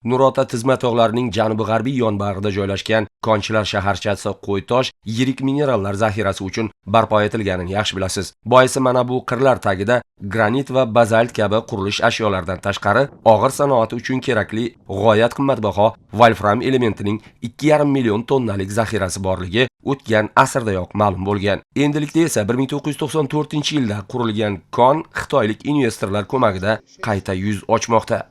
Nurota tizma tog'larining janubi-g'arbiy yonbag'rida joylashgan Konchilar shaharchasi Qo'ytosh yirik minerallar zaxirasi uchun barpo etilganini yaxshi bilasiz. Boisi mana bu qirlar tagida granit va bazalt kabi qurilish ashyolaridan tashqari og'ir sanoati uchun kerakli g'oyat qimmatbaho volfram elementining 2,5 million tonnalik zaxirasi borligi o'tgan asrdayoq ma'lum bo'lgan. Endilikda esa 1994-yilda qurilgan kon xitoylik investorlar ko'magida qayta yuz ochmoqda.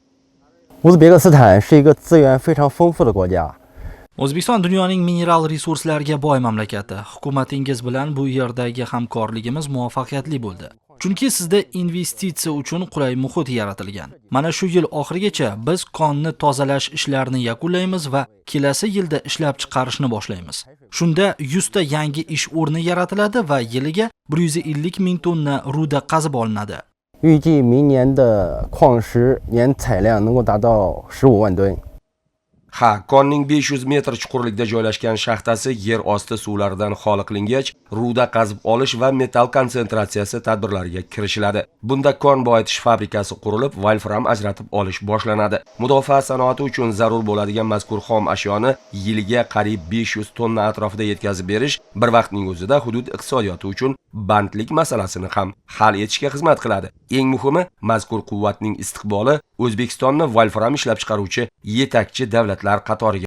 乌兹别克斯坦是一个资源非常丰富的国家。 O'zbekiston dunyoning mineral resurslariga boy mamlakati. Hukumatingiz bilan bu yerdagi hamkorligimiz muvaffaqiyatli bo'ldi. Chunki sizda investitsiya uchun qulay muhit yaratilgan. Mana shu yil oxirigacha biz konni tozalash ishlarini yakunlaymiz va kelasi yilda ishlab chiqarishni boshlaymiz. Shunda 100 ta yangi ish o'rni yaratiladi va yiliga 150 ming tonna ruda qazib olinadi. 预计明年的矿石年采量能够达到15万吨。 Ha, konning 500 metr chuqurlikda joylashgan shaxtasi yer osti suvlaridan xoli qilingach, ruda qazib olish va metall konsentratsiyasi tadbirlariga kirishiladi. Bunda kon boyitish fabrikasi qurilib, volfram ajratib olish boshlanadi. Mudofaa sanoati uchun zarur bo'ladigan mazkur xom ashyoni yiliga qariyb 500 tonna atrofida yetkazib berish bir vaqtning o'zida hudud iqtisodiyoti uchun bandlik masalasini ham hal etishga xizmat qiladi. Eng muhimi, mazkur quvvatning istiqboli O'zbekistonni volfram ishlab chiqaruvchi yetakchi davlatlar qatoriga